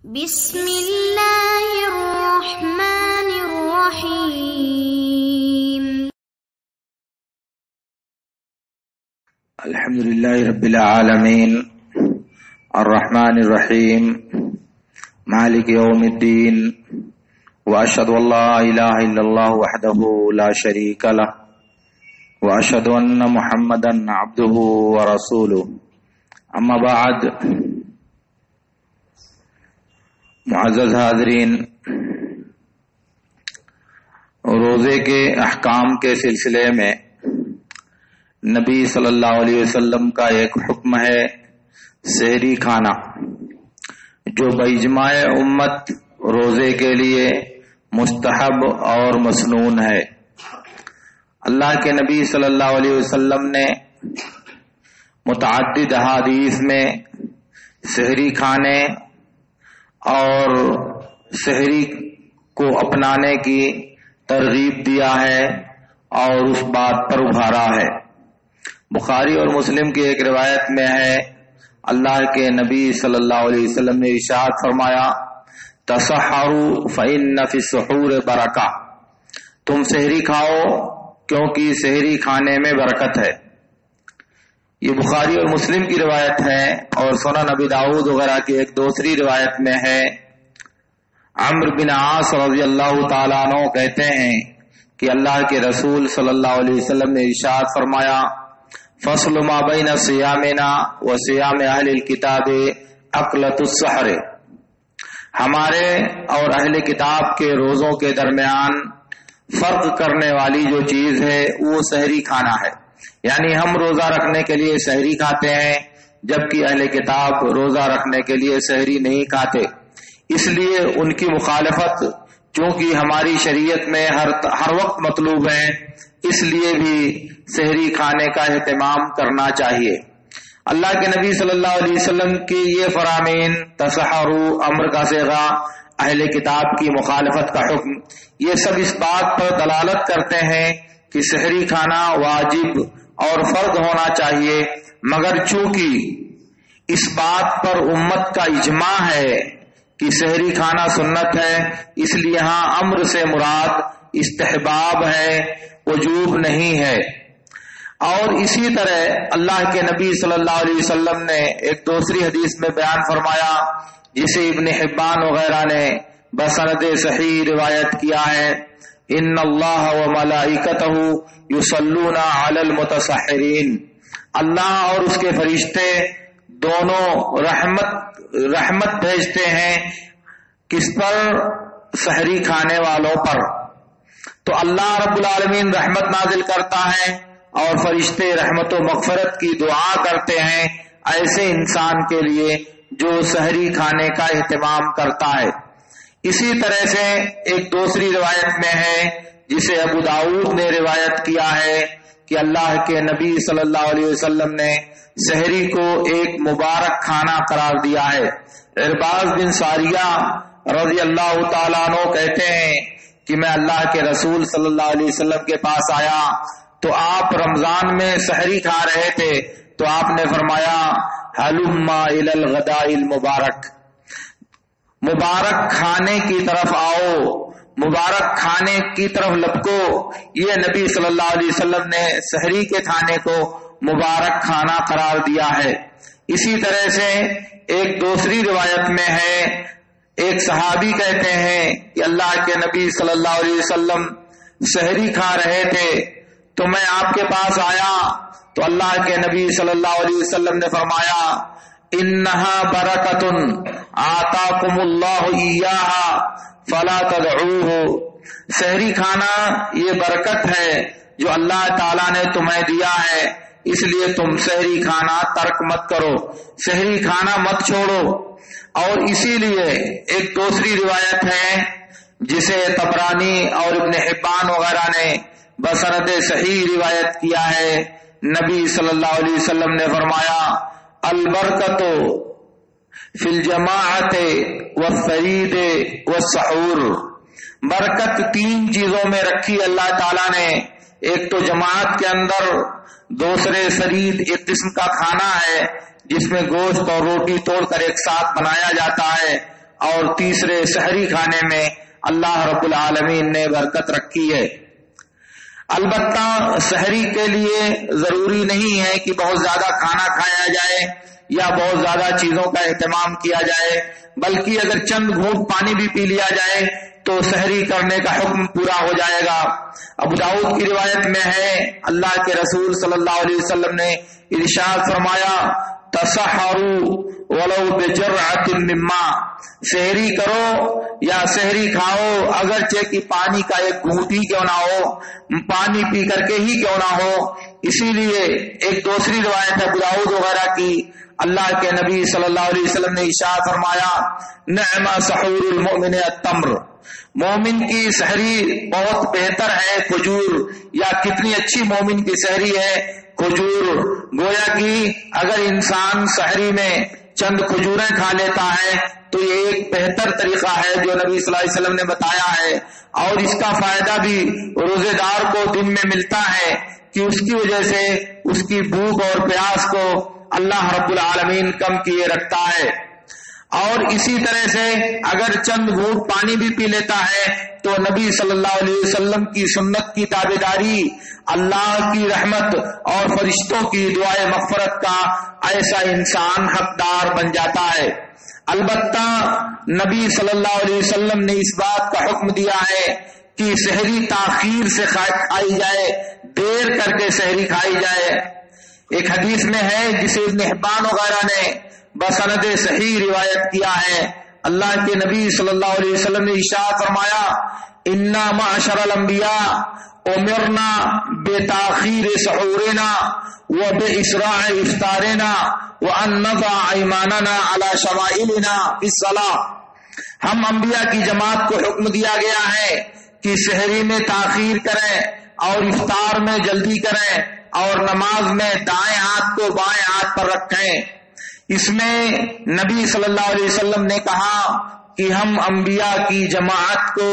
بسم اللہ الرحمن الرحیم الحمدللہ رب العالمین الرحمن الرحیم مالک یوم الدین واشہد ان لا الہ الا اللہ وحدہ لا شریک لہ واشہد ان محمدا عبدہ ورسولہ اما بعد معزز حاضرین، روزے کے احکام کے سلسلے میں نبی صلی اللہ علیہ وسلم کا ایک حکم ہے سحری کھانا، جو باجماع امت روزے کے لیے مستحب اور مسنون ہے۔ اللہ کے نبی صلی اللہ علیہ وسلم نے متعدد احادیث میں سحری کھانے اور سحری کو اپنانے کی ترغیب دیا ہے اور اس بات پر ابھارا ہے۔ بخاری اور مسلم کی ایک روایت میں ہے، اللہ کے نبی صلی اللہ علیہ وسلم نے ارشاد فرمایا، تسحروا فإن فی السحور برکہ، تم سحری کھاؤ کیونکہ سحری کھانے میں برکت ہے۔ یہ بخاری اور مسلم کی روایت ہے، اور سنن ابی داؤد وغیرہ کی ایک دوسری روایت میں ہے، عمرو بن عاص رضی اللہ تعالیٰ عنہ کہتے ہیں کہ اللہ کے رسول صلی اللہ علیہ وسلم نے ارشاد فرمایا، فصل ما بین صیامنا و صیام اہل الکتاب اکلۃ السحر، ہمارے اور اہل کتاب کے روزوں کے درمیان فرق کرنے والی جو چیز ہے وہ سحری کھانا ہے۔ یعنی ہم روزہ رکھنے کے لیے سحری کھاتے ہیں، جبکہ اہل کتاب روزہ رکھنے کے لیے سحری نہیں کھاتے۔ اس لیے ان کی مخالفت چونکہ ہماری شریعت میں ہر وقت مطلوب ہے، اس لیے بھی سحری کھانے کا اہتمام کرنا چاہیے۔ اللہ کے نبی صلی اللہ علیہ وسلم کی یہ فرامین، تسحروا امر کا صیغہ، اہل کتاب کی مخالفت کا حکم، یہ سب اس بات پر دلالت کرتے ہیں کہ سحری کھانا واجب اور فرض ہونا چاہیے، مگر چونکہ اس بات پر امت کا اجماع ہے کہ سحری کھانا سنت ہے، اس لیے ہاں امر سے مراد استحباب ہے، وجوب نہیں ہے۔ اور اسی طرح اللہ کے نبی صلی اللہ علیہ وسلم نے ایک دوسری حدیث میں بیان فرمایا، جسے ابن حبان وغیرہ نے بسند صحیح روایت کیا ہے، ان اللہ و ملائکتہ یصلون علی المتسحرین، اللہ اور اس کے فرشتے دونوں رحمت بھیجتے ہیں کس پر؟ سحری کھانے والوں پر۔ تو اللہ رب العالمین رحمت نازل کرتا ہے اور فرشتے رحمت و مغفرت کی دعا کرتے ہیں ایسے انسان کے لیے جو سحری کھانے کا اہتمام کرتا ہے۔ اسی طرح سے ایک دوسری روایت میں ہے، جسے ابو داؤد نے روایت کیا ہے، کہ اللہ کے نبی صلی اللہ علیہ وسلم نے سحری کو ایک مبارک کھانا قرار دیا ہے۔ عرباض بن ساریہ رضی اللہ تعالیٰ عنہ کہتے ہیں کہ میں اللہ کے رسول صلی اللہ علیہ وسلم کے پاس آیا تو آپ رمضان میں سحری کھا رہے تھے، تو آپ نے فرمایا، ہلم الی الغداء المبارک، مبارک کھانے کی طرف آؤ، مبارک کھانے کی طرف لپکو۔ یہ نبی صلی اللہ علیہ وسلم نے سحری کے کھانے کو مبارک کھانا قرار دیا ہے۔ اسی طرح سے ایک دوسری روایت میں ہے، ایک صحابی کہتے ہیں کہ اللہ کے نبی صلی اللہ علیہ وسلم سحری کھا رہے تھے تو میں آپ کے پاس آیا، تو اللہ کے نبی صلی اللہ علیہ وسلم نے فرمایا، انہا برکۃ آتاکم اللہ ایہا فلا تدعوہ، سحری کھانا یہ برکت ہے جو اللہ تعالیٰ نے تمہیں دیا ہے، اس لیے تم سحری کھانا ترک مت کرو، سحری کھانا مت چھوڑو۔ اور اسی لیے ایک دوسری روایت ہے جسے طبرانی اور ابن حبان وغیرہ نے بسند صحیح روایت کیا ہے، نبی صلی اللہ علیہ وسلم نے فرمایا، البرکت فی الجماعت والثرید والسحور، برکت تین چیزوں میں رکھی اللہ تعالیٰ نے، ایک تو جماعت کے اندر، دوسرے سرید ایک قسم کا کھانا ہے جس میں گوشت اور روٹی توڑ کر ایک ساتھ بنایا جاتا ہے، اور تیسرے سحری کھانے میں اللہ رب العالمین نے برکت رکھی ہے۔ البتہ سحری کے لیے ضروری نہیں ہے کہ بہت زیادہ کھانا کھایا جائے یا بہت زیادہ چیزوں کا اہتمام کیا جائے، بلکہ اگر چند گھونٹ پانی بھی پی لیا جائے تو سحری کرنے کا حکم پورا ہو جائے گا۔ ابو داؤد کی روایت میں ہے، اللہ کے رسول صلی اللہ علیہ وسلم نے ارشاد فرمایا، تسحروا ولو بجرعۃ من ماء، سحری کرو یا سحری کھاؤ اگرچہ کہ پانی کا ایک گھونٹ ہی کیوں نہ ہو، پانی پی کر کے ہی کیوں نہ ہو۔ اسی لیے ایک دوسری روایت ہے ابو داؤد وغیرہ کی، اللہ کے نبی صلی اللہ علیہ وسلم نے ارشاد فرمایا، نعم سحور المؤمن التمر، مومن کی سحری بہت بہتر ہے کھجور، یا کتنی اچھی مومن کی سحری ہے کھجور۔ گویا کہ اگر انسان سحری میں چند کھجوریں کھا لیتا ہے تو یہ ایک بہتر طریقہ ہے جو نبی صلی اللہ علیہ وسلم نے بتایا ہے، اور اس کا فائدہ بھی روزے دار کو دن میں ملتا ہے کہ اس کی وجہ سے اس کی بھوک اور پیاس کو اللہ رب العالمین کم کیے رکھتا ہے۔ اور اسی طرح سے اگر چند گھونٹ پانی بھی پی لیتا ہے تو نبی صلی اللہ علیہ وسلم کی سنت کی تابعداری، اللہ کی رحمت اور فرشتوں کی دعائے مغفرت کا ایسا انسان حقدار بن جاتا ہے۔ البتہ نبی صلی اللہ علیہ وسلم نے اس بات کا حکم دیا ہے کہ سحری تاخیر سے کھائی جائے، دیر کر کے سحری کھائی جائے۔ ایک حدیث میں ہے جسے ابن حبان وغیرہ نے بسند صحیح روایت کیا ہے، اللہ کے نبی صلی اللہ علیہ وسلم نے ارشاد فرمایا، انا معشر الانبیاء امرنا بتاخیر سحورنا وباسراع افطارنا وان نضع ایماننا علی شمائلنا فی الصلاۃ، ہم انبیاء کی جماعت کو حکم دیا گیا ہے کہ سحری میں تاخیر کریں اور افطار میں جلدی کریں اور نماز میں دائیں ہاتھ کو بائیں ہاتھ پر رکھیں۔ اس میں نبی صلی اللہ علیہ وسلم نے کہا کہ ہم انبیاء کی جماعت کو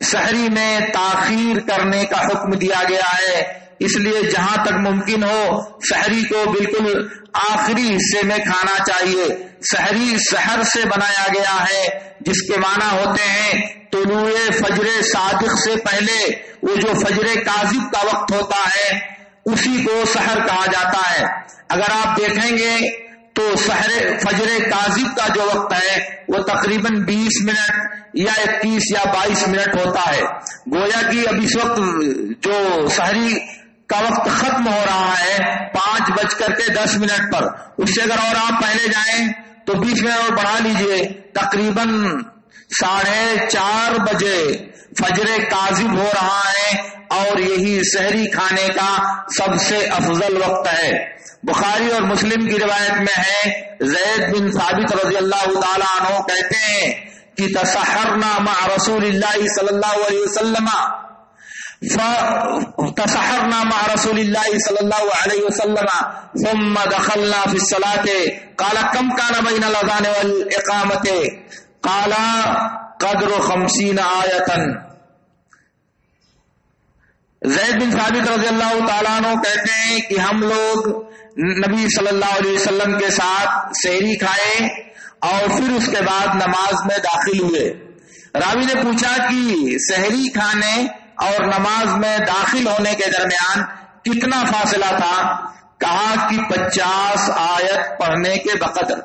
سحری میں تاخیر کرنے کا حکم دیا گیا ہے، اس لیے جہاں تک ممکن ہو سحری کو بالکل آخری حصے میں کھانا چاہیے۔ سحری سحر سے بنایا گیا ہے جس کے معنی ہوتے ہیں طلوع فجر صادق سے پہلے وہ جو فجر کاذب کا وقت ہوتا ہے اسی کو سحر کہا جاتا ہے۔ اگر آپ دیکھیں گے تو فجر کاذب کا جو وقت ہے وہ تقریباً 20 منٹ یا 21 یا 22 منٹ ہوتا ہے، گویا کہ اب اس وقت جو سحری کا وقت ختم ہو رہا ہے 5:10 پر، اس سے اگر اور آپ پہلے جائیں تو 20 منٹ اور بڑھا لیجئے، تقریباً 4:30 بجے فجر کاذب ہو رہا ہے، اور یہی سحری کھانے کا سب سے افضل وقت ہے۔ بخاری اور مسلم کی روایت میں ہے، زید بن ثابت رضی اللہ تعالیٰ عنہ کہتے ہیں کہ تسحرنا مع رسول اللہ صلی اللہ علیہ وسلم تسحرنا مع رسول اللہ صلی اللہ علیہ وسلم ثم دخلنا في الصلاة قال كم كان بين الاذان والاقامة قال قدر 50 آیة۔ زید بن ثابت رضی اللہ تعالیٰ عنہ کہتے ہیں کہ ہم لوگ نبی صلی اللہ علیہ وسلم کے ساتھ سحری کھائے اور پھر اس کے بعد نماز میں داخل ہوئے۔ راوی نے پوچھا کہ سحری کھانے اور نماز میں داخل ہونے کے درمیان کتنا فاصلہ تھا؟ کہا کہ 50 آیت پڑھنے کے بقدر،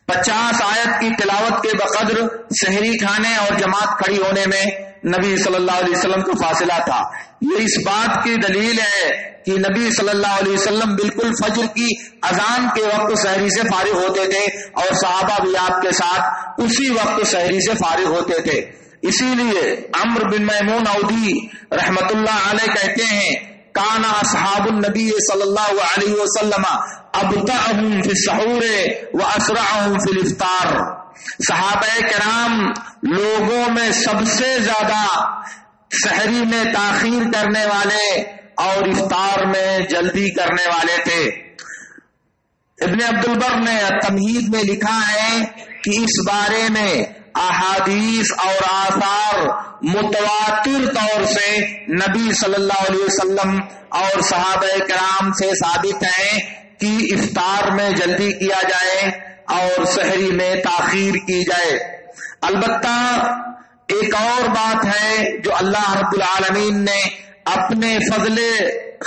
50 آیت کی تلاوت کے بقدر سحری کھانے اور جماعت کھڑی ہونے میں نبی صلی اللہ علیہ وسلم کا فاصلہ تھا۔ یہ اس بات کی دلیل ہے کہ نبی صلی اللہ علیہ وسلم بالکل فجر کی اذان کے وقت سحری سے فارغ ہوتے تھے، اور صحابہ بھی آپ کے ساتھ اسی وقت سحری سے فارغ ہوتے تھے۔ اسی لیے عمرو بن میمون اودی رحمت اللہ علیہ کہتے ہیں، کانا اصحاب النبی صلی اللہ علیہ وسلم ابطأهم فی السحور واسرعهم فی الافطار، صحابہ کرام لوگوں میں سب سے زیادہ سحری میں تاخیر کرنے والے اور افطار میں جلدی کرنے والے تھے۔ ابن عبد البر نے تمہید میں لکھا ہے کہ اس بارے میں احادیث اور آثار متواتر طور سے نبی صلی اللہ علیہ وسلم اور صحابہ کرام سے ثابت ہیں کہ افطار میں جلدی کیا جائے، اور سحری میں تاخیر کی جائے۔ البتہ ایک اور بات ہے جو اللہ رب العالمین نے اپنے فضل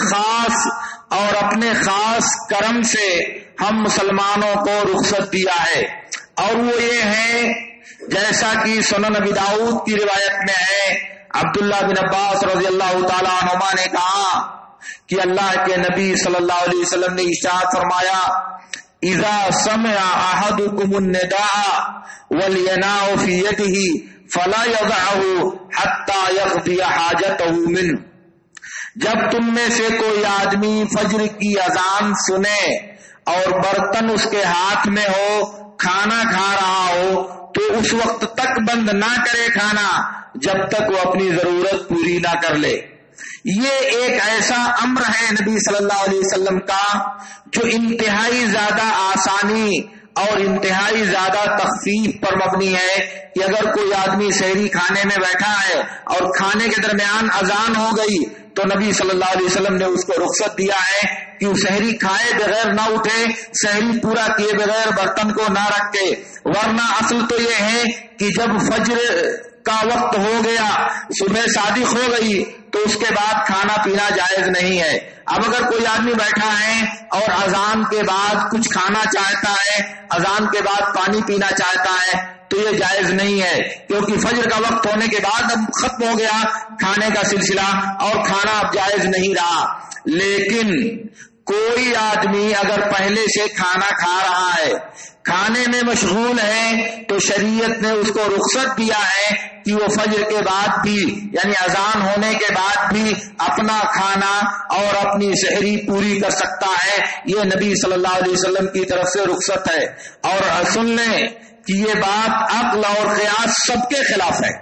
خاص اور اپنے خاص کرم سے ہم مسلمانوں کو رخصت دیا ہے، اور وہ یہ ہے جیسا کہ سنن ابی داؤد کی روایت میں ہے، عبداللہ بن عباس رضی اللہ تعالیٰ عنہما نے کہا کہ اللہ کے نبی صلی اللہ علیہ وسلم نے ارشاد فرمایا، اذا سمع احدکم النداء ولیناء فی یدہ فلا یضعہ حتی یقضی حاجتہ منہ، جب تم میں سے کوئی آدمی فجر کی اذان سنے اور برتن اس کے ہاتھ میں ہو، کھانا کھا رہا ہو، تو اس وقت تک بند نہ کرے کھانا جب تک وہ اپنی ضرورت پوری نہ کر لے۔ یہ ایک ایسا امر ہے نبی صلی اللہ علیہ وسلم کا جو انتہائی زیادہ آسانی اور انتہائی زیادہ تخفیف پر مبنی ہے کہ اگر کوئی آدمی سحری کھانے میں بیٹھا ہے اور کھانے کے درمیان اذان ہو گئی تو نبی صلی اللہ علیہ وسلم نے اس کو رخصت دیا ہے کہ وہ سحری کھائے بغیر نہ اٹھے، سحری پورا کیے بغیر برتن کو نہ رکھے، ورنہ اصل تو یہ ہے کہ جب فجر کا وقت ہو گیا، صبح صادق ہو گئی، تو اس کے بعد کھانا پینا جائز نہیں ہے۔ اب اگر کوئی آدمی بیٹھا ہے اور اذان کے بعد کچھ کھانا چاہتا ہے، اذان کے بعد پانی پینا چاہتا ہے، تو یہ جائز نہیں ہے، کیونکہ فجر کا وقت ہونے کے بعد اب ختم ہو گیا کھانے کا سلسلہ اور کھانا اب جائز نہیں رہا۔ لیکن کوئی آدمی اگر پہلے سے کھانا کھا رہا ہے، کھانے میں مشغول ہے، تو شریعت نے اس کو رخصت دیا ہے کہ وہ فجر کے بعد بھی یعنی اذان ہونے کے بعد بھی اپنا کھانا اور اپنی سحری پوری کر سکتا ہے۔ یہ نبی صلی اللہ علیہ وسلم کی طرف سے رخصت ہے۔ اور سن لیں کہ یہ بات عقل اور قیاس سب کے خلاف ہے،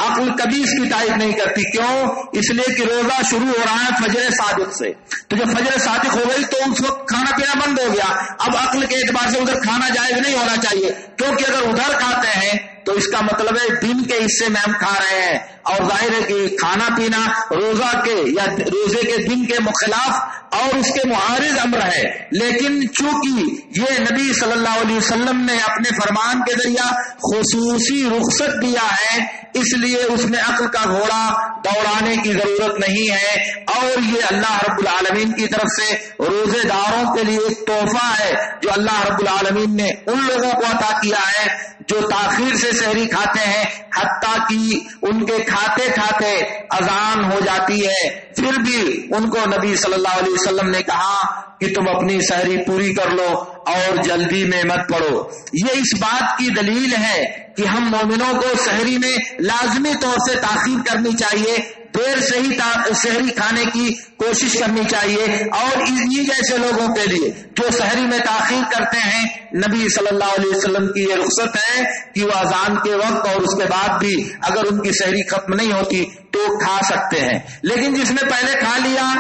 عقل کبھی اس کی تائید نہیں کرتی۔ کیوں؟ اس لیے کہ روزہ شروع ہو رہا ہے فجر صادق سے، تو جب فجر صادق ہو گئی تو اس وقت کھانا پینا بند ہو گیا، اب عقل کے اعتبار سے ادھر کھانا جائز نہیں ہونا چاہیے، کیونکہ اگر ادھر کھاتے ہیں تو اس کا مطلب ہے دن کے حصے میں ہم کھا رہے ہیں، اور ظاہر ہے کہ کھانا پینا روزہ کے یا روزے کے دن کے مخلاف اور اس کے معارض امر ہے۔ لیکن چونکہ یہ نبی صلی اللہ علیہ وسلم نے اپنے فرمان کے ذریعہ خصوصی رخصت دیا ہے، اس لیے اس میں عقل کا گھوڑا دوڑانے کی ضرورت نہیں ہے، اور یہ اللہ رب العالمین کی طرف سے روزے داروں کے لیے ایک تحفہ ہے جو اللہ رب العالمین نے ان لوگوں کو عطا کیا ہے جو تاخیر سے سحری کھاتے ہیں، حتیٰ کہ ان کے کھاتے کھاتے اذان ہو جاتی ہے، پھر بھی ان کو نبی صلی اللہ علیہ وسلم نے کہا کہ تم اپنی سحری پوری کر لو اور جلدی میں مت پڑو۔ یہ اس بات کی دلیل ہے کہ ہم مومنوں کو سحری میں لازمی طور سے تاخیر کرنی چاہیے، دیر سے ہی سحری کھانے کی کوشش کرنی چاہیے، اور انہی جیسے لوگوں کے لیے جو سحری میں تاخیر کرتے ہیں نبی صلی اللہ علیہ وسلم کی یہ رخصت ہے کہ وہ اذان کے وقت اور اس کے بعد بھی اگر ان کی سحری ختم نہیں ہوتی تو کھا سکتے ہیں۔ لیکن جس نے پہلے کھا لیا،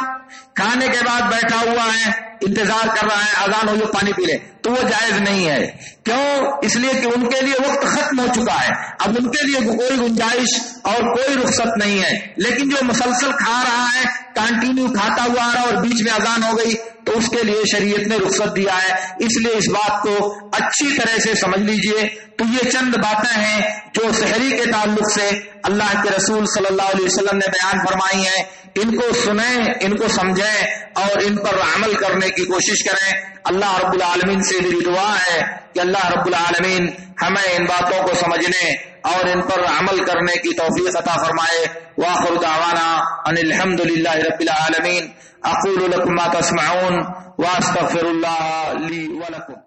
کھانے کے بعد بیٹھا ہوا ہے، انتظار کر رہا ہے اذان ہو جو پانی پی لے، تو وہ جائز نہیں ہے۔ کیوں؟ اس لیے کہ ان کے لیے وقت ختم ہو چکا ہے، اب ان کے لیے کوئی گنجائش اور کوئی رخصت نہیں ہے۔ لیکن جو مسلسل کھا رہا ہے، کنٹینیو کھاتا ہوا آ رہا اور بیچ میں اذان ہو گئی، تو اس کے لیے شریعت نے رخصت دیا ہے۔ اس لیے اس بات کو اچھی طرح سے سمجھ لیجئے۔ تو یہ چند باتیں ہیں جو سحری کے تعلق سے اللہ کے رسول صلی اللہ علیہ وسلم نے بیان فرمائی ہیں، ان کو سنیں، ان کو سمجھیں اور ان پر عمل کرنے کی کوشش کریں۔ اللہ رب العالمین سے میری دعا ہے کہ اللہ رب العالمین ہمیں ان باتوں کو سمجھنے اور ان پر عمل کرنے کی توفیق عطا فرمائے۔ وآخر دعوانا ان الحمد للہ رب العالمین۔ اقول لکم ما تسمعون واستغفر اللہ لی ولکم۔